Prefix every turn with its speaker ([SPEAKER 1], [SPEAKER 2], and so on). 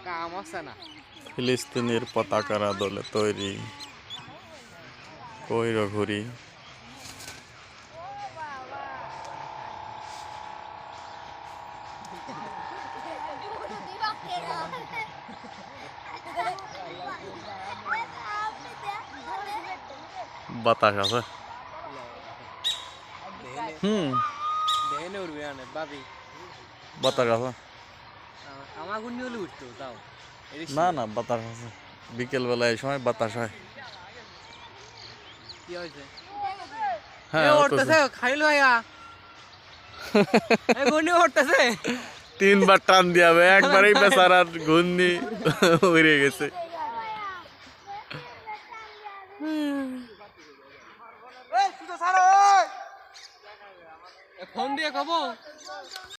[SPEAKER 1] কাম আছে না।
[SPEAKER 2] ফিলিস্তিনের পতাকার আদলে তৈরি কৈর ঘুড়ি। বাতাস আছে।
[SPEAKER 1] দেখে উঠবে না বাবি।
[SPEAKER 2] বাতাস আছে।
[SPEAKER 1] আমার গুণ হলে উঠতো তাও।
[SPEAKER 2] না না বাতাস আছে, বিকেল বেলা এই সময় বাতাস হয়।
[SPEAKER 1] কি হয়েছে?
[SPEAKER 2] হ্যাঁ
[SPEAKER 1] উঠতেছে খাইল ভাইয়া। গুণি উঠতেছে।
[SPEAKER 2] 3 বার টান দিয়াবে, একবারেই বেচারার ঘূর্ণি উড়ে গেছে।
[SPEAKER 1] ফোন দিয়ে কব